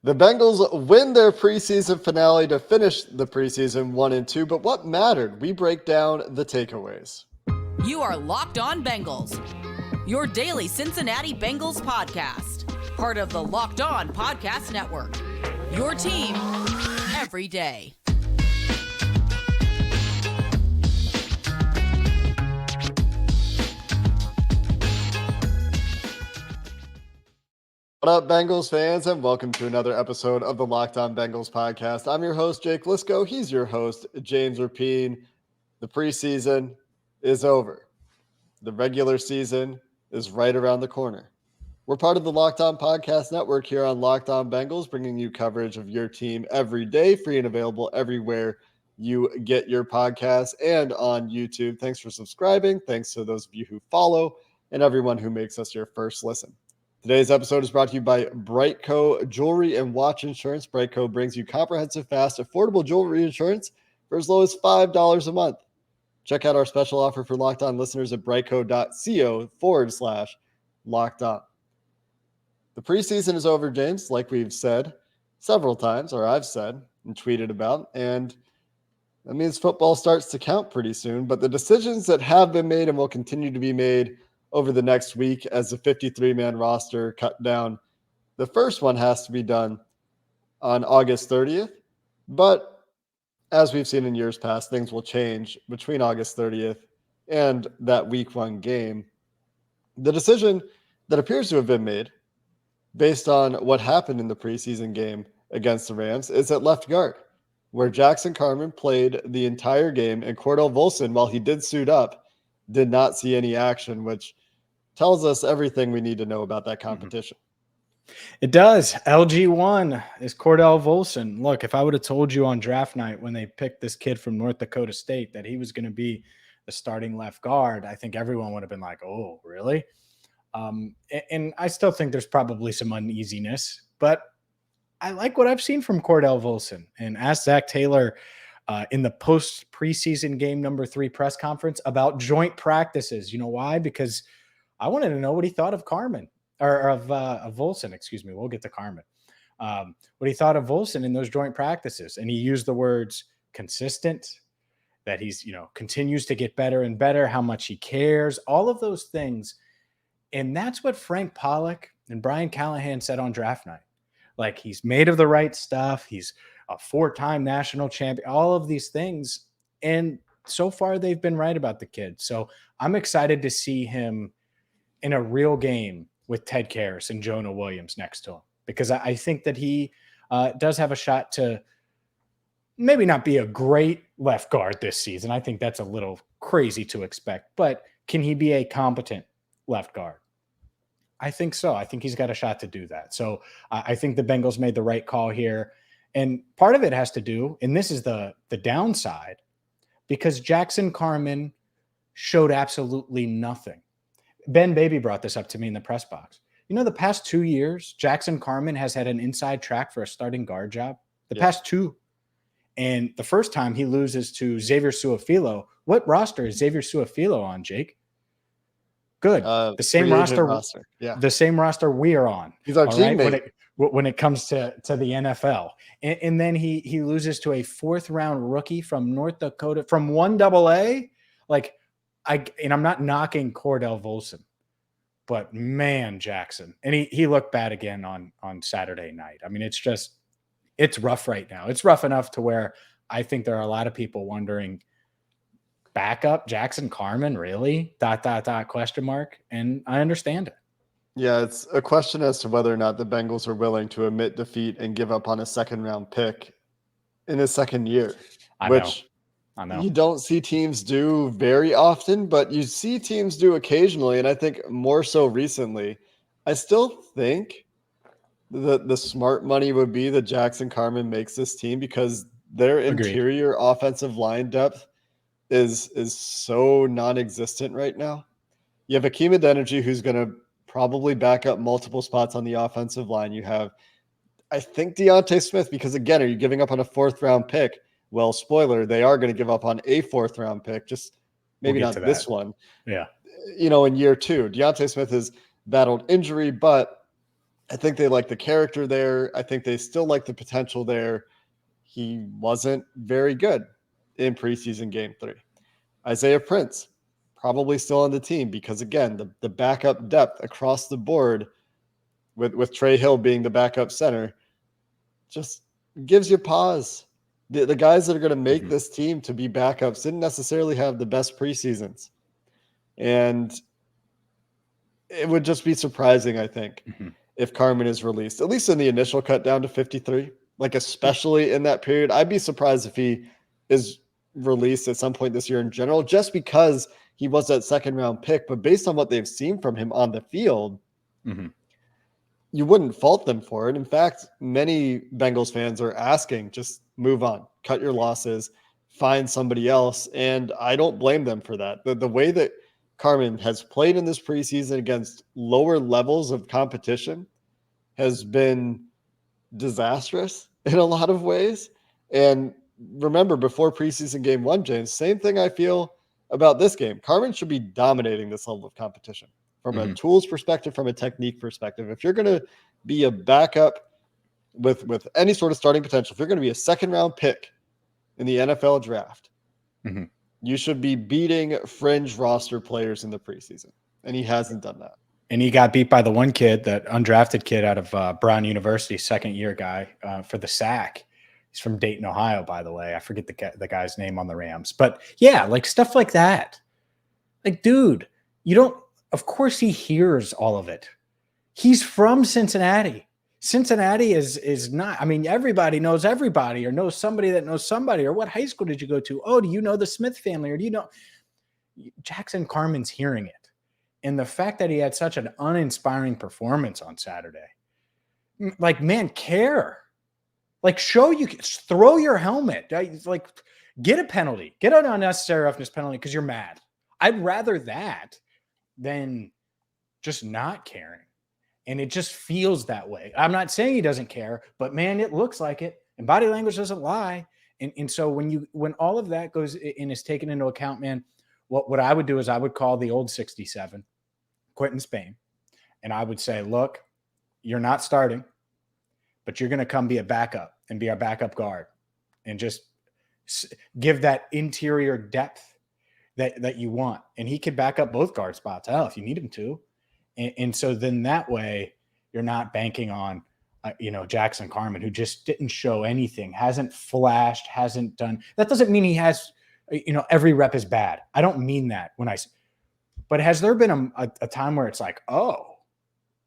The Bengals win their preseason finale to finish the preseason 1-2, but what mattered? We break down the takeaways. You are Locked On Bengals, your daily Cincinnati Bengals podcast, part of the Locked On Podcast Network, your team every day. What up, Bengals fans, and welcome to another episode of the Locked On Bengals podcast. I'm your host, Jake Liscow. He's your host, James Rapien. The preseason is over. The regular season is right around the corner. We're part of the Locked On Podcast Network here on Locked On Bengals, bringing you coverage of your team every day, free and available everywhere you get your podcasts and on YouTube. Thanks for subscribing. Thanks to those of you who follow and everyone who makes us your first listen. Today's episode is brought to you by Brightco Jewelry and Watch Insurance. Brightco brings you comprehensive, fast, affordable jewelry insurance for as low as $5 a month. Check out our special offer for Locked On listeners at brightco.co/Locked On. The preseason is over, James, like we've said several times, or I've said and tweeted about, and that means football starts to count pretty soon. But the decisions that have been made and will continue to be made over the next week as the 53-man roster cut down. The first one has to be done on August 30th, but as we've seen in years past, things will change between August 30th and that week one game. The decision that appears to have been made based on what happened in the preseason game against the Rams is at left guard, where Jackson Carman played the entire game and Cordell Volson, while he did suit up, did not see any action, which tells us everything we need to know about that competition. It does. LG1 is Cordell Volson. Look, if I would have told you on draft night when they picked this kid from North Dakota State that he was going to be the starting left guard, I think everyone would have been like, oh, really? And I still think there's probably some uneasiness, but I like what I've seen from Cordell Volson. And asked Zach Taylor in the post-preseason game number 3 press conference about joint practices. You know why? Because I wanted to know what he thought of Carman, or of Volson, excuse me. We'll get to Carman. What he thought of Volson in those joint practices. And he used the words consistent, that he's, continues to get better and better, how much he cares, all of those things. And that's what Frank Pollock and Brian Callahan said on draft night. Like, he's made of the right stuff. He's a 4-time national champion, all of these things. And so far they've been right about the kid. So I'm excited to see him in a real game with Ted Karras and Jonah Williams next to him, because I think that he does have a shot to maybe not be a great left guard this season. I think that's a little crazy to expect, but can he be a competent left guard? I think so. I think he's got a shot to do that. So I think the Bengals made the right call here. And part of it has to do, and this is the downside, because Jackson Carman showed absolutely nothing. Ben Baby brought this up to me in the press box. The past 2 years, Jackson Carman has had an inside track for a starting guard job. Past 2. And the first time he loses to Xavier Su'a-Filo. What roster is Xavier Su'a-Filo on, Jake? Good. The same roster. Yeah. The same roster we are on. He's our teammate. Right? When it comes to the NFL. And then he loses to a 4th-round rookie from North Dakota, from 1AA. I'm not knocking Cordell Volson, but man, Jackson. And he looked bad again on Saturday night. I mean, it's rough right now. It's rough enough to where I think there are a lot of people wondering, backup Jackson Carman, really? ... question mark. And I understand it. Yeah, it's a question as to whether or not the Bengals are willing to admit defeat and give up on a 2nd-round pick in his second year, I know. You don't see teams do very often, but you see teams do occasionally, and I think more so recently. I still think the smart money would be that Jackson Carman makes this team, because their interior offensive line depth is so non-existent right now. You have Akeem Adeniji, who's going to probably back up multiple spots on the offensive line. You have, I think, Deontay Smith, because, again, are you giving up on a 4th-round pick? Well, spoiler, they are going to give up on a 4th-round pick, just maybe not this one. Yeah. In year 2. Deontay Smith has battled injury, but I think they like the character there. I think they still like the potential there. He wasn't very good in preseason game 3. Isaiah Prince, probably still on the team because, again, the backup depth across the board with Trey Hill being the backup center just gives you pause. The guys that are going to make this team to be backups didn't necessarily have the best preseasons. And it would just be surprising, I think, if Carman is released, at least in the initial cut down to 53, like especially in that period. I'd be surprised if he is released at some point this year in general, just because he was that second round pick. But based on what they've seen from him on the field, you wouldn't fault them for it. In fact, many Bengals fans are asking, just move on, cut your losses, find somebody else. And I don't blame them for that. The way that Carman has played in this preseason against lower levels of competition has been disastrous in a lot of ways. And remember, before preseason game 1, James, same thing I feel about this game. Carman should be dominating this level of competition from a tools perspective, from a technique perspective. If you're going to be a backup with any sort of starting potential, if you're going to be a second round pick in the NFL draft, you should be beating fringe roster players in the preseason. And he hasn't done that. And he got beat by the one kid, that undrafted kid out of Brown University, second year guy for the sack. He's from Dayton, Ohio, by the way. I forget the guy's name on the Rams. But yeah, like stuff like that. Like, dude, you don't, of course he hears all of it. He's from Cincinnati. Cincinnati is not, I mean, everybody knows everybody or knows somebody that knows somebody. Or what high school did you go to? Oh, do you know the Smith family? Or do you know? Jackson Carman's hearing it. And the fact that he had such an uninspiring performance on Saturday, like, man, care. Like, throw your helmet. Like, get a penalty. Get an unnecessary roughness penalty because you're mad. I'd rather that than just not caring. And it just feels that way. I'm not saying he doesn't care, but man, it looks like it. And body language doesn't lie. And so when all of that goes and is taken into account, man, what I would do is I would call the old 67, Quentin Spain. And I would say, look, you're not starting, but you're going to come be a backup and be our backup guard and just give that interior depth that you want. And he could back up both guard spots. Hell, if you need him to. And so then that way you're not banking on, Jackson Carman, who just didn't show anything, hasn't flashed, hasn't done. That doesn't mean he has, every rep is bad. I don't mean that but has there been a time where it's like, oh,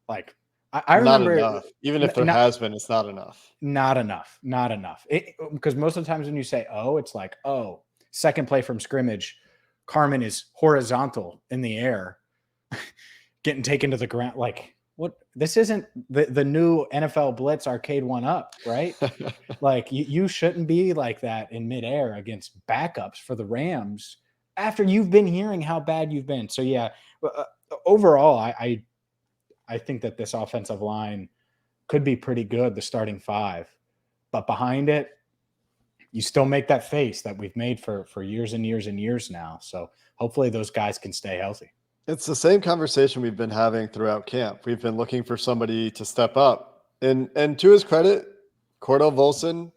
like I remember, not enough. Even if there has been, it's not enough. Not enough. Because most of the times when you say, oh, it's like, oh, second play from scrimmage, Carman is horizontal in the air, getting taken to the ground. Like, what? This isn't the new NFL Blitz Arcade 1-Up, right? Like, you shouldn't be like that in midair against backups for the Rams after you've been hearing how bad you've been. So, yeah, overall, I think that this offensive line could be pretty good, the starting 5. But behind it, you still make that face that we've made for years and years and years now. So hopefully those guys can stay healthy. It's the same conversation we've been having throughout camp. We've been looking for somebody to step up. And to his credit, Cordell Volson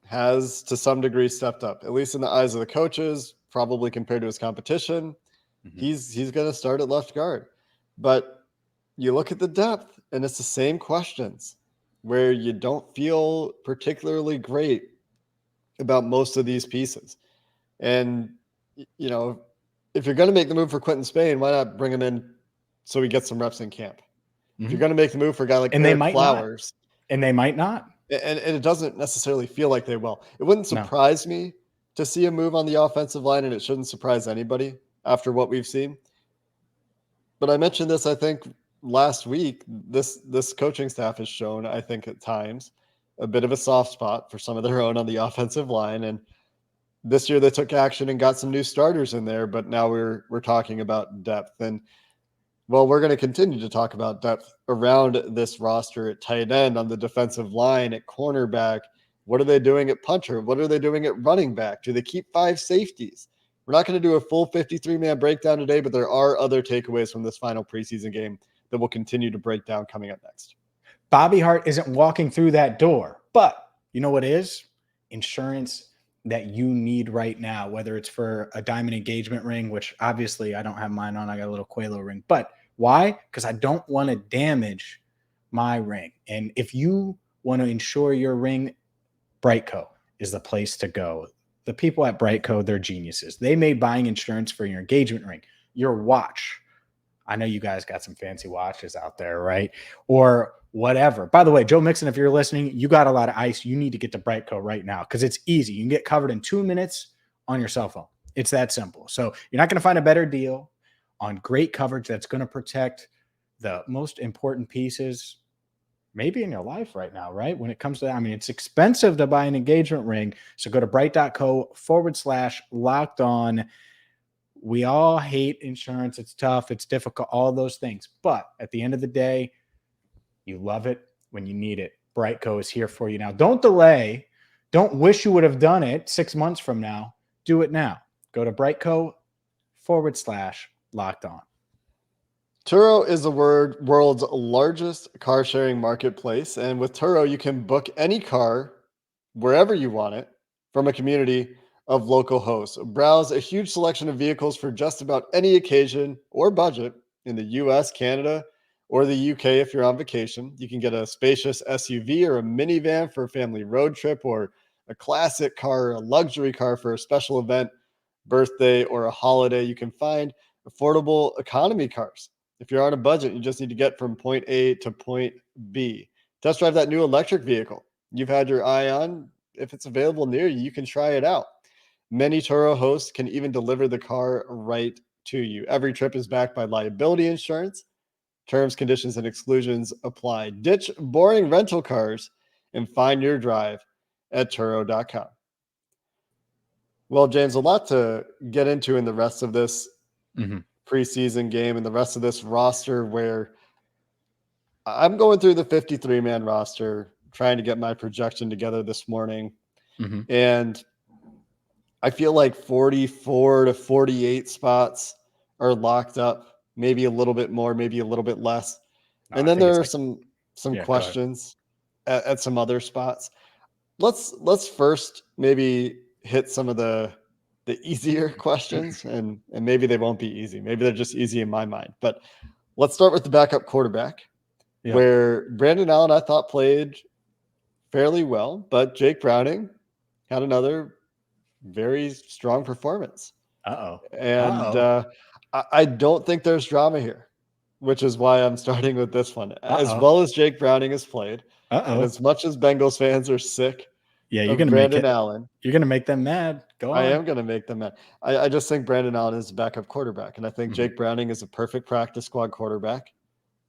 has to some degree stepped up, at least in the eyes of the coaches, probably compared to his competition. He's going to start at left guard. But you look at the depth, and it's the same questions where you don't feel particularly great about most of these pieces. And, if you're going to make the move for Quentin Spain, why not bring him in so he gets some reps in camp? If you're going to make the move for a guy like Eric Flowers. And they might not. And it doesn't necessarily feel like they will. It wouldn't surprise me to see a move on the offensive line, and it shouldn't surprise anybody after what we've seen. But I mentioned this, I think, last week. This coaching staff has shown, I think, at times, a bit of a soft spot for some of their own on the offensive line. And this year they took action and got some new starters in there, but now we're talking about depth. And, well, we're going to continue to talk about depth around this roster at tight end, on the defensive line, at cornerback. What are they doing at punter? What are they doing at running back? Do they keep 5 safeties? We're not going to do a full 53-man breakdown today, but there are other takeaways from this final preseason game that we'll continue to break down coming up next. Bobby Hart isn't walking through that door. But you know what is? Insurance that you need right now, whether it's for a diamond engagement ring, which obviously I don't have mine on. I got a little Quelo ring. But why? Because I don't want to damage my ring. And if you want to insure your ring, Brightco is the place to go. The people at Brightco, they're geniuses. They made buying insurance for your engagement ring, your watch. I know you guys got some fancy watches out there, right? Or whatever. By the way, Joe Mixon, if you're listening, you got a lot of ice. You need to get to Brightco right now because it's easy. You can get covered in 2 minutes on your cell phone. It's that simple. So you're not going to find a better deal on great coverage that's going to protect the most important pieces maybe in your life right now, right? When it comes to, I mean, it's expensive to buy an engagement ring. So go to bright.co/locked on. We all hate insurance. It's tough. It's difficult, all those things. But at the end of the day, you love it when you need it. Brightco is here for you now. Don't delay. Don't wish you would have done it 6 months from now. Do it now. Go to bright.co/locked on. Turo is the world's largest car sharing marketplace. And with Turo, you can book any car wherever you want it from a community of local hosts. Browse a huge selection of vehicles for just about any occasion or budget in the US, Canada, or the UK if you're on vacation. You can get a spacious SUV or a minivan for a family road trip, or a classic car, a luxury car for a special event, birthday, or a holiday. You can find affordable economy cars. If you're on a budget, you just need to get from point A to point B. Test drive that new electric vehicle you've had your eye on. If it's available near you, you can try it out. Many Turo hosts can even deliver the car right to you. Every trip is backed by liability insurance. Terms, conditions, and exclusions apply. Ditch boring rental cars and find your drive at Turo.com. Well, James, a lot to get into in the rest of this preseason game and the rest of this roster, where I'm going through the 53-man roster, trying to get my projection together this morning. And I feel like 44 to 48 spots are locked up, maybe a little bit more, maybe a little bit less. And then there are some questions at some other spots. Let's first maybe hit some of the easier questions, and maybe they won't be easy. Maybe they're just easy in my mind. But let's start with the backup quarterback, where Brandon Allen, I thought, played fairly well, but Jake Browning had another very strong performance. And I don't think there's drama here, which is why I'm starting with this one. As well as Jake Browning has played, and as much as Bengals fans are sick you're of gonna Brandon Allen. You're going to make them mad. Go on. I am going to make them mad. I just think Brandon Allen is a backup quarterback, and I think Jake Browning is a perfect practice squad quarterback.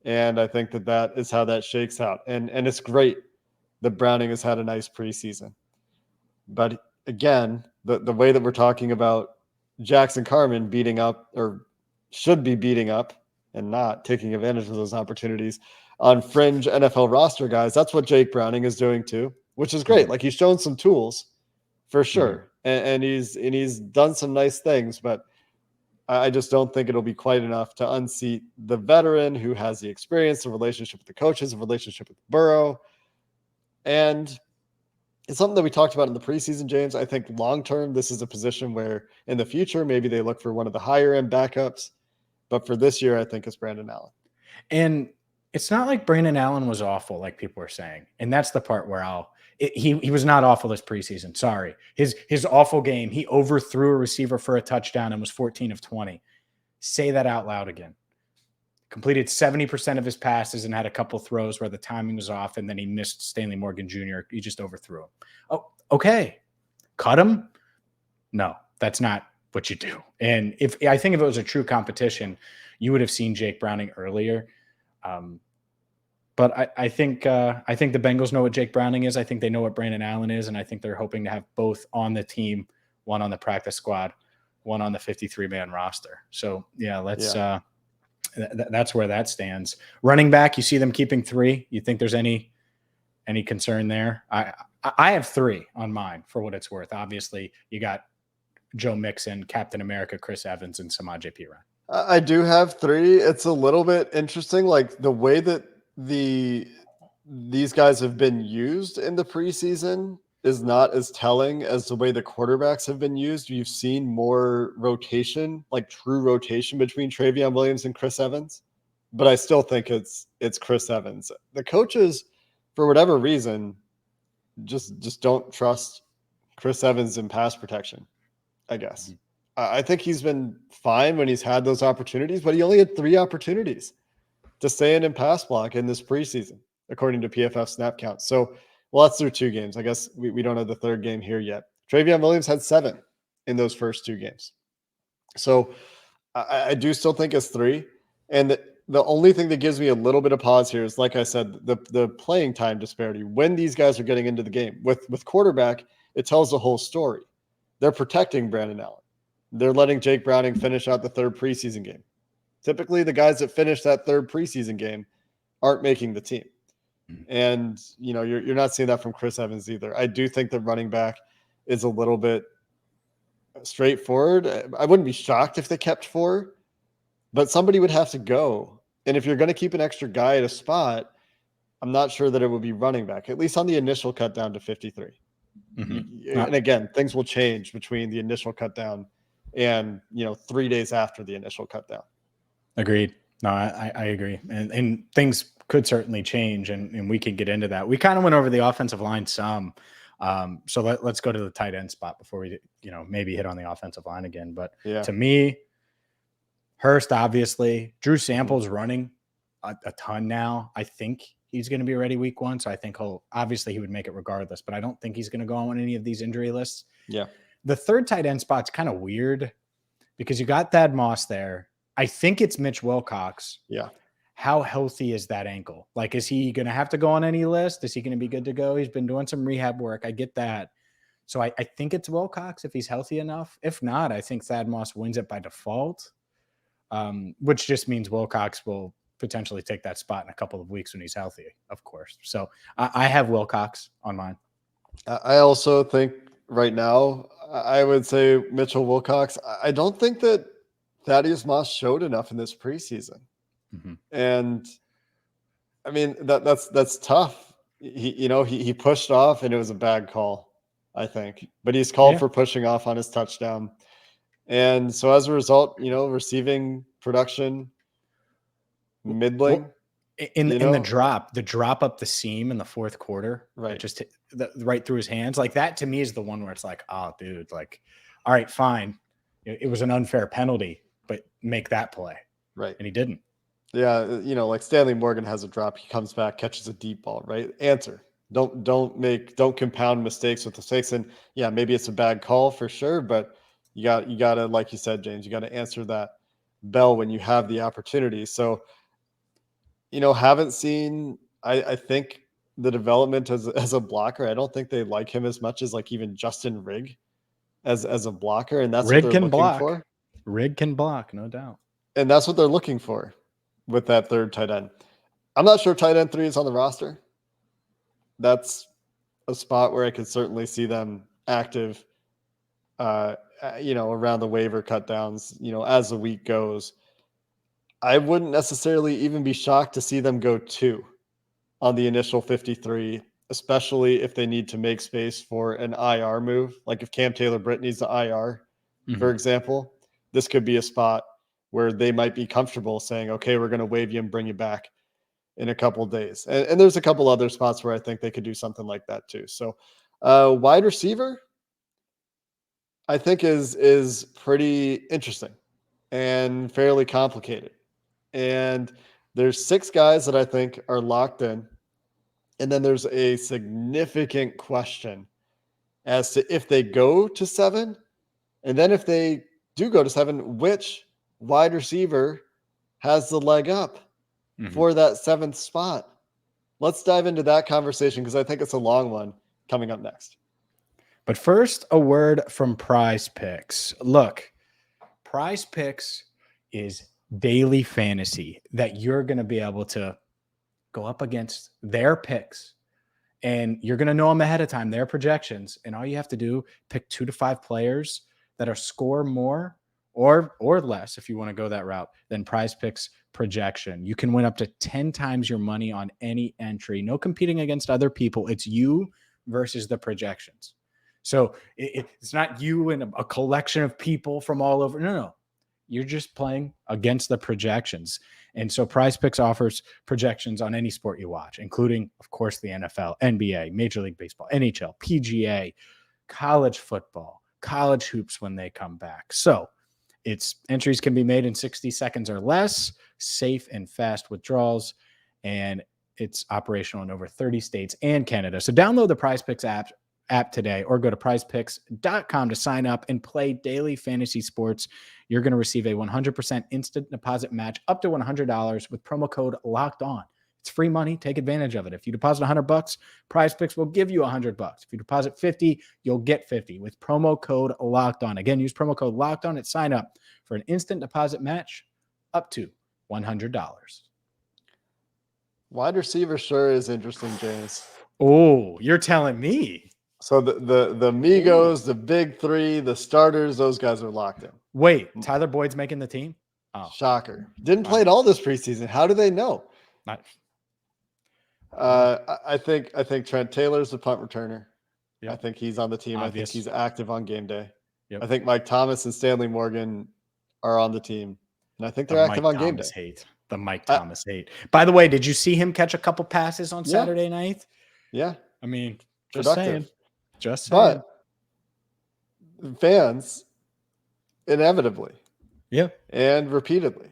And I think that is how that shakes out. And it's great that Browning has had a nice preseason. But again, the way that we're talking about Jackson Carman beating up, or should be beating up, and not taking advantage of those opportunities on fringe NFL roster guys, that's what Jake Browning is doing too, which is great. Like, he's shown some tools for sure. And he's done some nice things, but I just don't think it'll be quite enough to unseat the veteran who has the experience, the relationship with the coaches, the relationship with Burrow. And it's something that we talked about in the preseason, James. I think long-term, this is a position where in the future, maybe they look for one of the higher end backups. But for this year, I think it's Brandon Allen. And it's not like Brandon Allen was awful, like people are saying. And that's the part where he was not awful this preseason. Sorry. His awful game, he overthrew a receiver for a touchdown and was 14 of 20. Say that out loud again. Completed 70% of his passes and had a couple throws where the timing was off, and then he missed Stanley Morgan Jr. He just overthrew him. Oh, okay. Cut him? No, that's not what you do. And I think if it was a true competition, you would have seen Jake Browning earlier. But I think the Bengals know what Jake Browning is. I think they know what Brandon Allen is, and I think they're hoping to have both on the team, one on the practice squad, one on the 53-man roster. So that's where that stands. Running back, you see them keeping 3. You think there's any concern there? I have 3 on mine for what it's worth. Obviously, you got Joe Mixon, Captain America, Chris Evans, and Samaje Perine. I do have 3. It's a little bit interesting, like the way that the these guys have been used in the preseason is not as telling as the way the quarterbacks have been used. You've seen more rotation, like true rotation between Travion Williams and Chris Evans, but I still think it's Chris Evans. The coaches, for whatever reason, just don't trust Chris Evans in pass protection, I guess. Mhm. I think he's been fine when he's had those opportunities, but he only had 3 opportunities to stay in pass block in this preseason, according to PFF snap count. So, well, that's through 2 games. I guess we don't have the 3rd game here yet. Travion Williams had 7 in those first 2 games. So I do still think it's 3. And the only thing that gives me a little bit of pause here is, like I said, the playing time disparity. When these guys are getting into the game. With quarterback, it tells the whole story. They're protecting Brandon Allen. They're letting Jake Browning finish out the 3rd preseason game. Typically, the guys that finish that 3rd preseason game aren't making the team. And, you're not seeing that from Chris Evans either. I do think the running back is a little bit straightforward. I wouldn't be shocked if they kept 4, but somebody would have to go. And if you're going to keep an extra guy at a spot, I'm not sure that it would be running back, at least on the initial cut down to 53. Mm-hmm. And again, things will change between the initial cut down and, 3 days after the initial cut down. Agreed. No, I agree. And things could certainly change, and we can get into that. We kind of went over the offensive line some. So let's go to the tight end spot before we, maybe hit on the offensive line again. But to me, Hurst, obviously, Drew Sample's running a ton now. I think he's going to be ready week 1. So I think he would make it regardless, but I don't think he's going to go on any of these injury lists. Yeah. The 3rd tight end spot's kind of weird because you got Thad Moss there. I think it's Mitch Wilcox. Yeah. How healthy is that ankle? Like, is he going to have to go on any list? Is he going to be good to go? He's been doing some rehab work. I get that. So I think it's Wilcox if he's healthy enough. If not, I think Thad Moss wins it by default, which just means Wilcox will potentially take that spot in a couple of weeks when he's healthy, of course. So I have Wilcox on mine. I also think right now, I would say Mitchell Wilcox. I don't think that Thaddeus Moss showed enough in this preseason. Mm-hmm. And I mean, that's tough. He pushed off and it was a bad call, I think, but he's called for pushing off on his touchdown. And so as a result, receiving production middling. In the drop up the seam in the 4th quarter, right? Just right through his hands. Like that to me is the one where it's like, oh, dude, like, all right, fine. It was an unfair penalty, but make that play. Right. And he didn't. Yeah. Like Stanley Morgan has a drop. He comes back, catches a deep ball, right? Answer. Don't compound mistakes with mistakes. And yeah, maybe it's a bad call for sure, but you gotta, like you said, James, you got to answer that bell when you have the opportunity. So, haven't seen, I think the development as a blocker. I don't think they like him as much as like even Justin Rigg as a blocker. And that's Rigg what they're can looking block. for. Rigg can block, no doubt. And that's what they're looking for with that 3rd tight end. I'm not sure tight end 3 is on the roster. That's a spot where I could certainly see them active, around the waiver cut downs, as the week goes. I wouldn't necessarily even be shocked to see them go 2 on the initial 53, especially if they need to make space for an IR move. Like if Cam Taylor-Britt needs the IR, for example, this could be a spot where they might be comfortable saying, okay, we're going to waive you and bring you back in a couple of days. And there's a couple other spots where I think they could do something like that too. So wide receiver, I think is pretty interesting and fairly complicated. And there's 6 guys that I think are locked in. And then there's a significant question as to if they go to 7. And then if they do go to 7, which wide receiver has the leg up for that 7th spot? Let's dive into that conversation because I think it's a long one coming up next. But first, a word from Prize Picks. Look, Prize Picks is daily fantasy that you're going to be able to go up against their picks, and you're going to know them ahead of time, their projections. And all you have to do, pick 2 to 5 players that are score more or less if you want to go that route, than Prize Picks projection. You can win up to 10 times your money on any entry. No competing against other people. It's you versus the projections. So it's not you and a collection of people from all over. No. You're just playing against the projections. And so Prize Picks offers projections on any sport you watch, including, of course, the NFL, NBA, Major League Baseball, NHL, PGA, college football, college hoops when they come back. So its entries can be made in 60 seconds or less, safe and fast withdrawals, and it's operational in over 30 states and Canada. So download the Prize Picks app today, or go to prizepicks.com to sign up and play daily fantasy sports. You're going to receive a 100% instant deposit match up to $100 with promo code Locked On. It's free money. Take advantage of it. If you deposit $100, Prize Picks will give you $100. If you deposit 50, you'll get 50 with promo code Locked On. Again, use promo code Locked On at sign up for an instant deposit match up to $100. Wide receiver sure is interesting, James. Oh, you're telling me. So the Migos, the big three, the starters, those guys are locked in. Wait, Tyler Boyd's making the team? Oh, shocker. Didn't play at all this preseason. How do they know? I think Trent Taylor's the punt returner. Yep. I think he's on the team. Obvious. I think he's active on game day. Yep. I think Mike Thomas and Stanley Morgan are on the team. And I think they're active on game day. The Mike Thomas hate. By the way, did you see him catch a couple passes on Saturday night? Yeah. I mean, just saying. But fans inevitably and repeatedly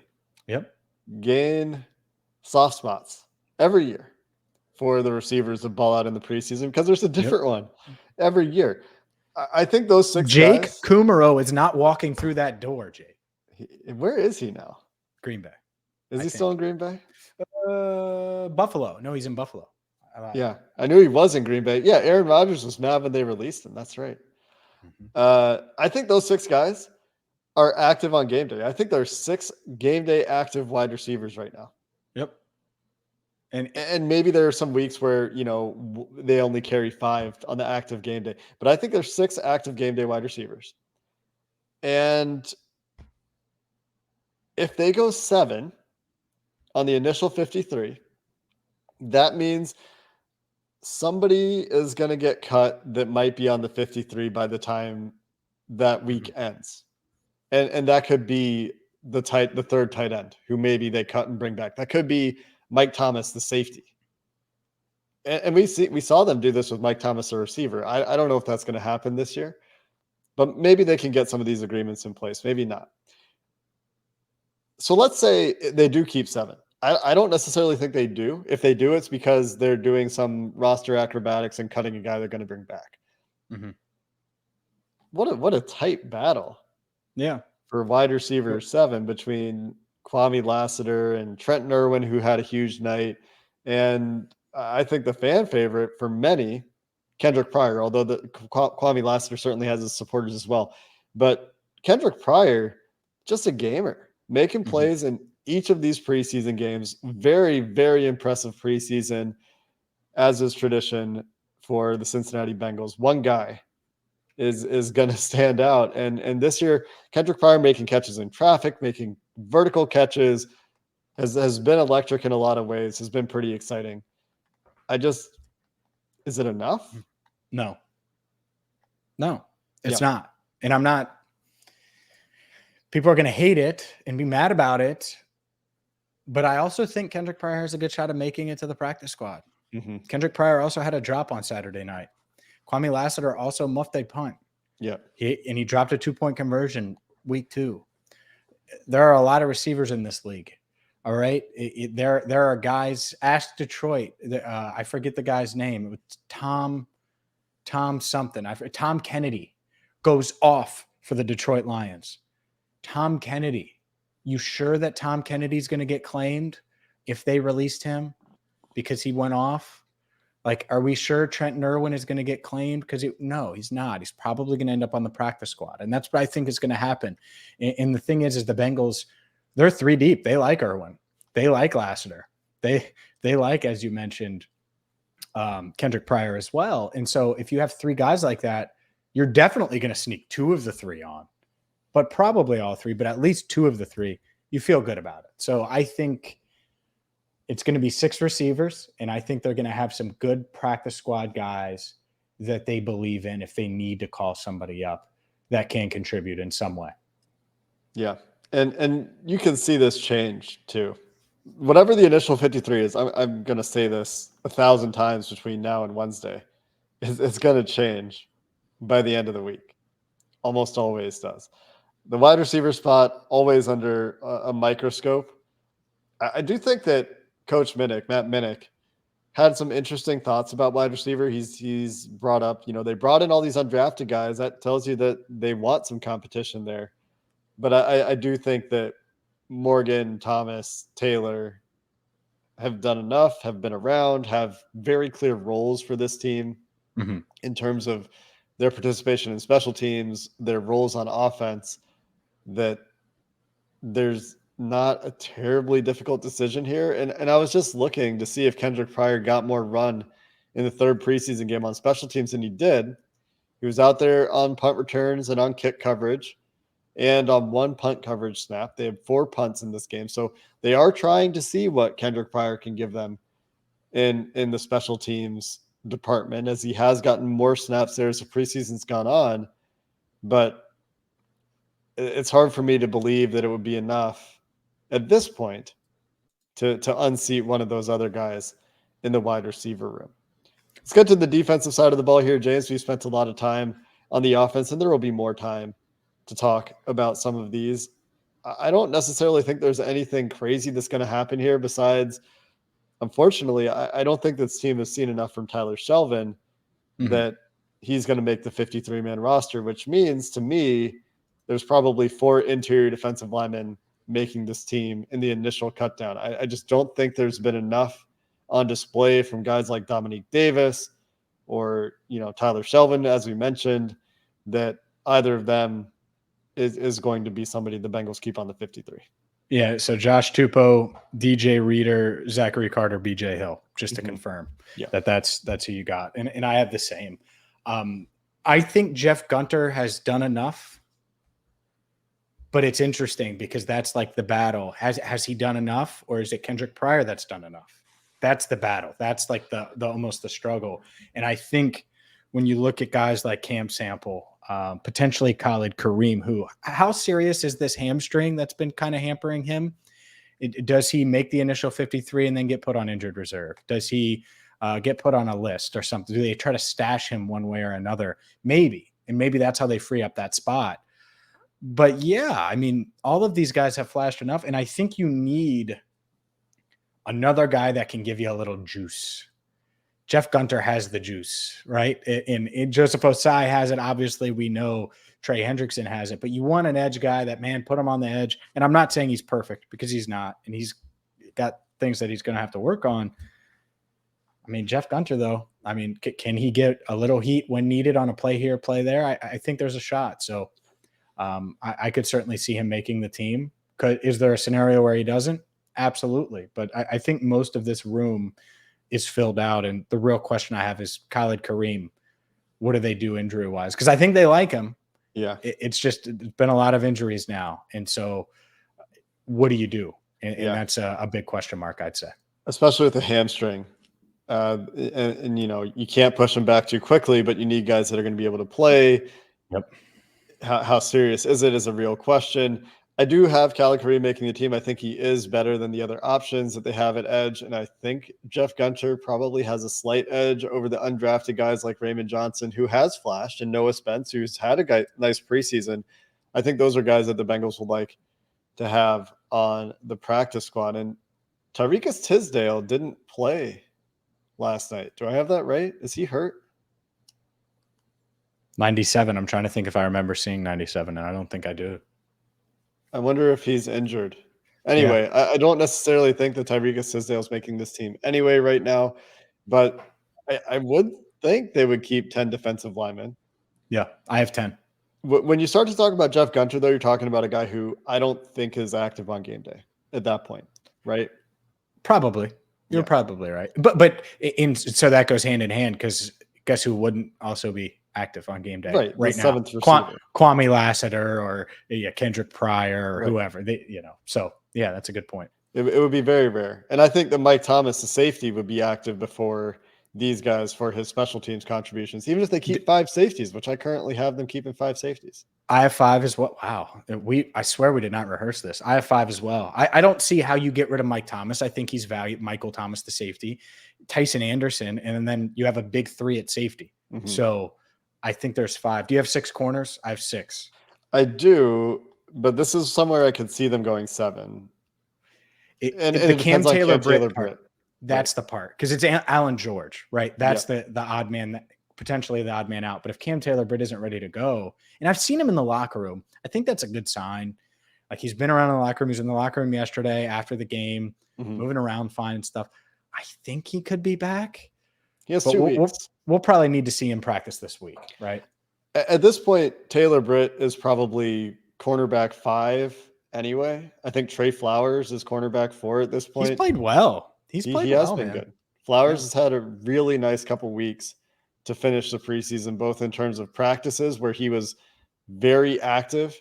gain soft spots every year for the receivers to ball out in the preseason because there's a different one every year. I think those six Jake guys, Kumaro is not walking through that door, Jake. Where is he now? Green Bay. Is he still in Green Bay? Buffalo. No, he's in Buffalo. I knew he was in Green Bay. Yeah, Aaron Rodgers was mad when they released him. That's right. I think those six guys are active on game day. I think there are 6 game day active wide receivers right now. Yep. And maybe there are some weeks where, they only carry 5 on the active game day. But I think there's 6 active game day wide receivers. And if they go 7 on the initial 53, that means somebody is going to get cut that might be on the 53 by the time that week ends. And that could be the third tight end who maybe they cut and bring back. That could be Mike Thomas, the safety. And we saw them do this with Mike Thomas, the receiver. I don't know if that's going to happen this year, but maybe they can get some of these agreements in place. Maybe not. So let's say they do keep 7. I don't necessarily think they do. If they do, it's because they're doing some roster acrobatics and cutting a guy they're going to bring back. Mm-hmm. What a tight battle. Yeah. For wide receiver 7 between Kwame Lassiter and Trenton Irwin, who had a huge night. And I think the fan favorite for many, Kendrick Pryor, although Kwame Lassiter certainly has his supporters as well. But Kendrick Pryor, just a gamer, making plays in each of these preseason games. Very, very impressive preseason, as is tradition for the Cincinnati Bengals. One guy is going to stand out. And this year, Kendrick Pryor making catches in traffic, making vertical catches, has been electric in a lot of ways, has been pretty exciting. Is it enough? No, it's not. And I'm not. People are going to hate it and be mad about it. But I also think Kendrick Pryor has a good shot of making it to the practice squad. Mm-hmm. Kendrick Pryor also had a drop on Saturday night. Kwame Lassiter also muffed a punt. Yeah. He dropped a 2-point conversion week 2. There are a lot of receivers in this league. All right. There are guys. Ask Detroit. I forget the guy's name. It was Tom something. Tom Kennedy goes off for the Detroit Lions. Tom Kennedy. You sure that Tom Kennedy's going to get claimed if they released him because he went off? Like, are we sure Trenton Irwin is going to get claimed? No, he's not. He's probably going to end up on the practice squad. And that's what I think is going to happen. And the thing is the Bengals, they're 3 deep. They like Irwin. They like Lassiter. They like, as you mentioned, Kendrick Pryor as well. And so if you have 3 guys like that, you're definitely going to sneak 2 of the 3 on. but probably all three, but at least two of the three, you feel good about it. So I think it's going to be 6 receivers, and I think they're going to have some good practice squad guys that they believe in if they need to call somebody up that can contribute in some way. Yeah. And you can see this change too. Whatever the initial 53 is, I'm going to say this 1,000 times between now and Wednesday. It's going to change by the end of the week. Almost always does. The wide receiver spot, always under a microscope. I do think that Coach Matt Minnick, had some interesting thoughts about wide receiver. He's brought up, they brought in all these undrafted guys. That tells you that they want some competition there. But I do think that Morgan, Thomas, Taylor have done enough, have been around, have very clear roles for this team in terms of their participation in special teams, their roles on offense, that there's not a terribly difficult decision here. And I was just looking to see if Kendrick Pryor got more run in the third preseason game on special teams, and he did. He was out there on punt returns and on kick coverage and on one punt coverage snap. They had 4 punts in this game. So they are trying to see what Kendrick Pryor can give them in the special teams department, as he has gotten more snaps there as the preseason's gone on. But it's hard for me to believe that it would be enough at this point to unseat one of those other guys in the wide receiver room. Let's get to the defensive side of the ball here, James. We spent a lot of time on the offense, and there will be more time to talk about some of these. I don't necessarily think there's anything crazy that's going to happen here besides, unfortunately, I don't think this team has seen enough from Tyler Shelvin that he's going to make the 53-man roster, which means to me there's probably 4 interior defensive linemen making this team in the initial cutdown. I just don't think there's been enough on display from guys like Dominique Davis or, Tyler Shelvin, as we mentioned, that either of them is going to be somebody the Bengals keep on the 53. Yeah, so Josh Tupou, DJ Reader, Zachary Carter, BJ Hill, just to confirm that's who you got. And I have the same. I think Jeff Gunter has done enough, but it's interesting because that's like the battle. Has he done enough, or is it Kendrick Pryor that's done enough? That's the battle. That's like the almost the struggle. And I think when you look at guys like Cam Sample, potentially Khalid Kareem, how serious is this hamstring that's been kind of hampering him? Does he make the initial 53 and then get put on injured reserve? Does he get put on a list or something? Do they try to stash him one way or another? Maybe. And maybe that's how they free up that spot. But yeah, I mean, all of these guys have flashed enough. And I think you need another guy that can give you a little juice. Jeff Gunter has the juice, right? And Joseph Osai has it. Obviously, we know Trey Hendrickson has it. But you want an edge guy that, man, put him on the edge. And I'm not saying he's perfect, because he's not. And he's got things that he's going to have to work on. I mean, Jeff Gunter, though, I mean, can he get a little heat when needed on a play here, play there? I think there's a shot. So I could certainly see him making the team. Is there a scenario where he doesn't? Absolutely. But I think most of this room is filled out. And the real question I have is Khalid Kareem. What do they do injury-wise? Because I think they like him. Yeah. It's been a lot of injuries now. And so what do you do? And that's a big question mark, I'd say. Especially with the hamstring. And you can't push them back too quickly, but you need guys that are going to be able to play. Yep. How serious is it is a real question. I do have Khalid Kareem making the team. I think he is better than the other options that they have at edge. And I think Jeff Gunter probably has a slight edge over the undrafted guys like Raymond Johnson, who has flashed, and Noah Spence, who's had a nice preseason. I think those are guys that the Bengals would like to have on the practice squad. And Tyrekus Tisdale didn't play last night. Do I have that right? Is he hurt? 97. I'm trying to think if I remember seeing 97, and I don't think I do. I wonder if he's injured. Anyway, I don't necessarily think that Tyrekus Tisdale is making this team anyway right now, but I would think they would keep 10 defensive linemen. Yeah, I have 10. When you start to talk about Jeff Gunter, though, you're talking about a guy who I don't think is active on game day at that point, right? Probably. You're probably right. But so that goes hand in hand, because guess who wouldn't also be active on game day Right. right The now. seventh receiver. Kwame Lassiter or Kendrick Pryor or Right. whoever. So yeah, that's a good point. It would be very rare. And I think that Mike Thomas, the safety, would be active before these guys for his special teams contributions, even if they keep 5 safeties, which I currently have them keeping 5 safeties. I have 5 as well. Wow. I swear we did not rehearse this. I have 5 as well. I don't see how you get rid of Mike Thomas. I think he's valued. Michael Thomas, the safety, Tyson Anderson, and then you have a big 3 at safety. Mm-hmm. So I think there's 5. Do you have 6 corners? I have 6. I do, but this is somewhere I could see them going 7. And it Cam depends on Taylor Britt. part, that's the part, because it's Alan George, right? That's the odd man, potentially the odd man out. But if Cam Taylor Britt isn't ready to go, and I've seen him in the locker room, I think that's a good sign. Like, he's been around in the locker room. He was in the locker room yesterday after the game, moving around fine and stuff. I think he could be back. He has 2 weeks. We'll probably need to see him practice this week, right? At this point, Taylor Britt is probably cornerback 5 anyway. I think Trey Flowers is cornerback 4 at this point. He's played well. He has been good. Flowers has had a really nice couple weeks to finish the preseason, both in terms of practices where he was very active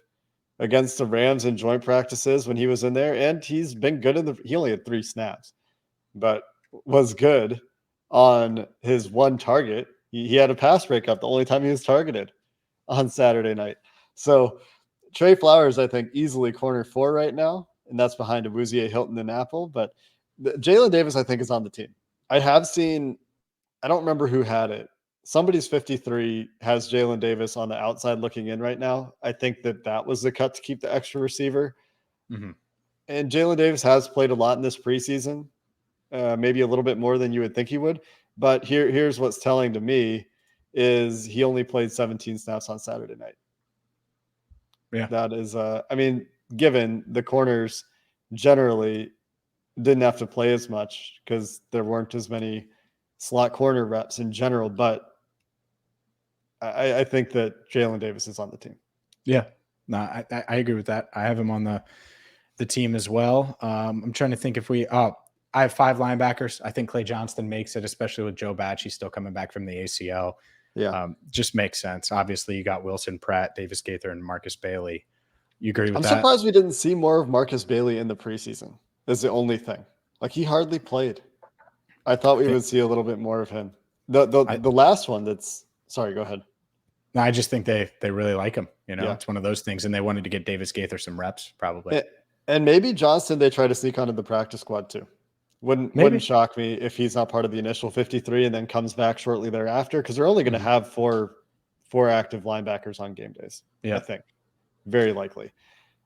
against the Rams in joint practices when he was in there. And he's been good he only had 3 snaps, but was good on his 1 target. He had a pass breakup the only time he was targeted on Saturday night. So Trey Flowers, I think, easily corner 4 right now, and that's behind Awuzie, Hilton, and Apple. But Jalen Davis, I think, is on the team. I don't remember who had it. Somebody's 53 has Jalen Davis on the outside looking in right now. I think that was the cut to keep the extra receiver. Mm-hmm. And Jalen Davis has played a lot in this preseason, maybe a little bit more than you would think he would. But here's what's telling to me is he only played 17 snaps on Saturday night. Yeah. That is, given the corners generally didn't have to play as much because there weren't as many slot corner reps in general, but I think that Jalen Davis is on the team. Yeah, no, I agree with that. I have him on the team as well. I'm trying to think if I have 5 linebackers. I think Clay Johnston makes it, especially with Joe Batch. He's still coming back from the ACL. Yeah. Just makes sense. Obviously, you got Wilson Pratt, Davis Gaither, and Marcus Bailey. You agree with that? I'm surprised we didn't see more of Marcus Bailey in the preseason. Is the only thing. Like, he hardly played. I thought we would see a little bit more of him. The last one sorry, go ahead. No, I just think they really like him. It's one of those things, and they wanted to get Davis Gaither some reps, probably. And maybe Johnston, they try to sneak onto the practice squad too. Wouldn't shock me if he's not part of the initial 53 and then comes back shortly thereafter, because they're only going to have four active linebackers on game days. Yeah, I think very likely.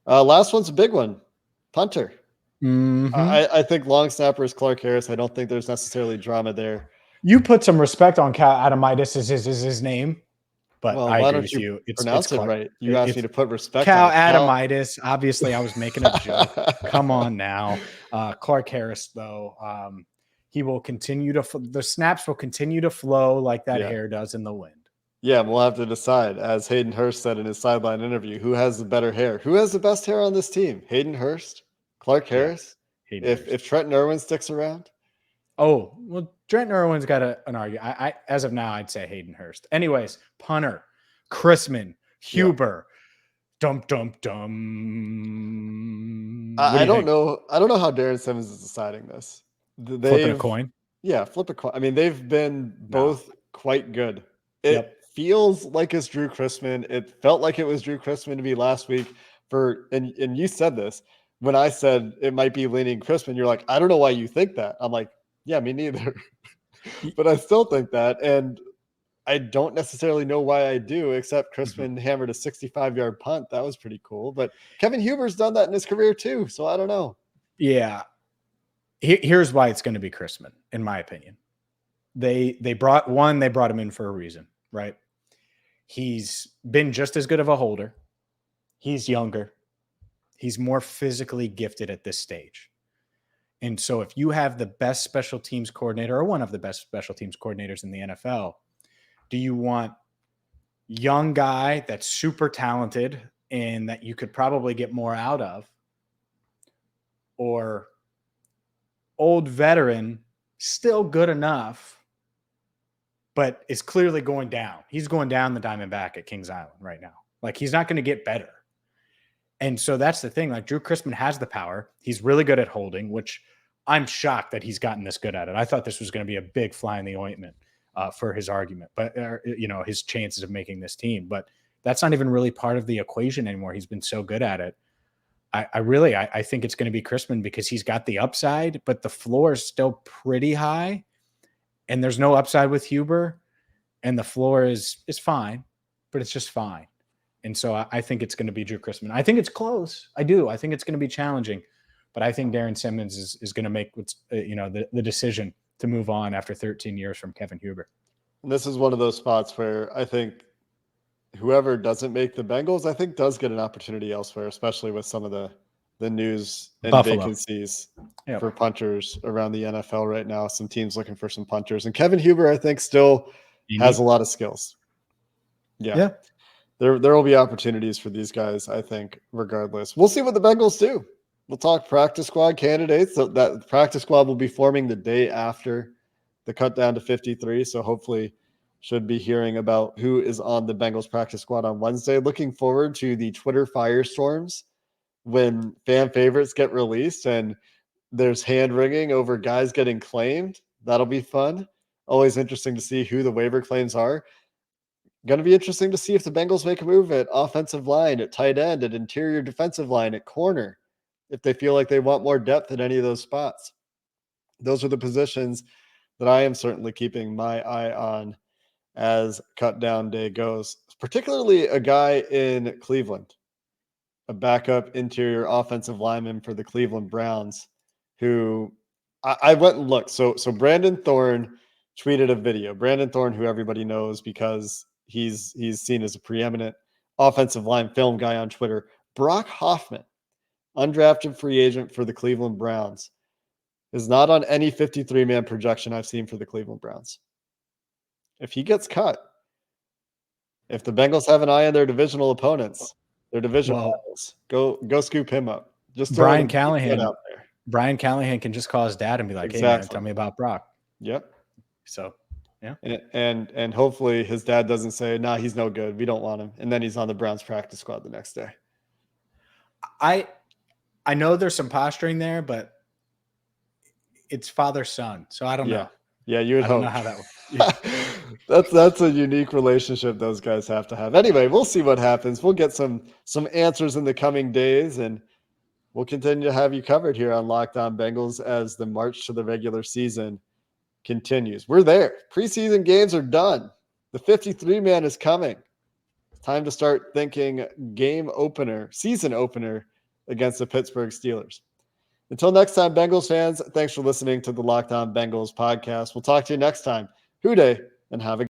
Last one's a big one, punter. Mm-hmm. I think long snapper is Clark Harris. I don't think there's necessarily drama there. You put some respect on Cal Adamitis is his name, but I agree with you. Pronounce it right. You asked me to put respect Cal on Adamitis. Obviously, I was making a joke. Come on now. Clark Harris, though, he will continue the snaps will continue to flow like that hair does in the wind. Yeah, we'll have to decide, as Hayden Hurst said in his sideline interview, who has the better hair? Who has the best hair on this team? Hayden Hurst? Clark Harris? Yeah, if Trenton Irwin sticks around? Oh, well, Trenton Irwin's got an argument. I as of now, I'd say Hayden Hurst. Anyways, punter, Chrisman, Huber, dum. I don't know how Darren Simmons is deciding this. Flipping a coin? Yeah, flip a coin. I mean, they've been both quite good. It feels like it's Drew Chrisman. It felt like it was Drew Chrisman to be last week and you said this. When I said it might be leaning Chrisman, you're like, I don't know why you think that. I'm like, yeah, me neither. But I still think that. And I don't necessarily know why I do, except Chrisman hammered a 65-yard punt. That was pretty cool. But Kevin Huber's done that in his career too. So I don't know. Yeah. Here's why it's going to be Chrisman, in my opinion. They brought him in for a reason, right? He's been just as good of a holder. He's younger. He's more physically gifted at this stage. And so if you have the best special teams coordinator or one of the best special teams coordinators in the NFL, do you want young guy that's super talented and that you could probably get more out of, or old veteran, still good enough, but is clearly going down. He's going down the Diamondback at Kings Island right now. Like, he's not going to get better. And so that's the thing. Like, Drew Chrisman has the power. He's really good at holding, which I'm shocked that he's gotten this good at it. I thought this was going to be a big fly in the ointment for his argument, but his chances of making this team. But that's not even really part of the equation anymore. He's been so good at it. I think it's going to be Chrisman because he's got the upside, but the floor is still pretty high, and there's no upside with Huber, and the floor is fine, but it's just fine. And so I think it's going to be Drew Chrisman. I think it's close. I do. I think it's going to be challenging, but I think Darren Simmons is going to make what's the decision to move on after 13 years from Kevin Huber. And this is one of those spots where I think whoever doesn't make the Bengals, I think does get an opportunity elsewhere, especially with some of the news and Buffalo. Vacancies for punchers around the NFL right now. Some teams looking for some punchers. And Kevin Huber, I think, still has a lot of skills. Yeah. There will be opportunities for these guys, I think, regardless. We'll see what the Bengals do. We'll talk practice squad candidates. So that practice squad will be forming the day after the cut down to 53. So hopefully should be hearing about who is on the Bengals practice squad on Wednesday. Looking forward to the Twitter firestorms when fan favorites get released and there's hand wringing over guys getting claimed. That'll be fun. Always interesting to see who the waiver claims are. Going to be interesting to see if the Bengals make a move at offensive line, at tight end, at interior defensive line, at corner, if they feel like they want more depth at any of those spots. Those are the positions that I am certainly keeping my eye on as cut down day goes, particularly a guy in Cleveland, a backup interior offensive lineman for the Cleveland Browns, who I went and looked. So Brandon Thorne tweeted a video. Brandon Thorne, who everybody knows because he's seen as a preeminent offensive line film guy on Twitter. Brock Hoffman, undrafted free agent for the Cleveland Browns, is not on any 53-man projection I've seen for the Cleveland Browns. If he gets cut, if the Bengals have an eye on their divisional opponents, their divisional rivals, go scoop him up. Just Brian Callahan out there. Brian Callahan can just call his dad and be like, "Hey, man, tell me about Brock." Yep. So, yeah. And hopefully his dad doesn't say, "Nah, he's no good. We don't want him." And then he's on the Browns practice squad the next day. I know there's some posturing there, but it's father-son, so I don't know. Yeah, you would hope. I don't know how that works. That's a unique relationship those guys have to have. Anyway, we'll see what happens. We'll get some answers in the coming days, and we'll continue to have you covered here on Locked On Bengals as the march to the regular season continues. We're there. Preseason games are done. The 53-man is coming. Time to start thinking season opener against the Pittsburgh Steelers. Until next time, Bengals fans, thanks for listening to the Locked On Bengals podcast. We'll talk to you next time. Hoo day, and have a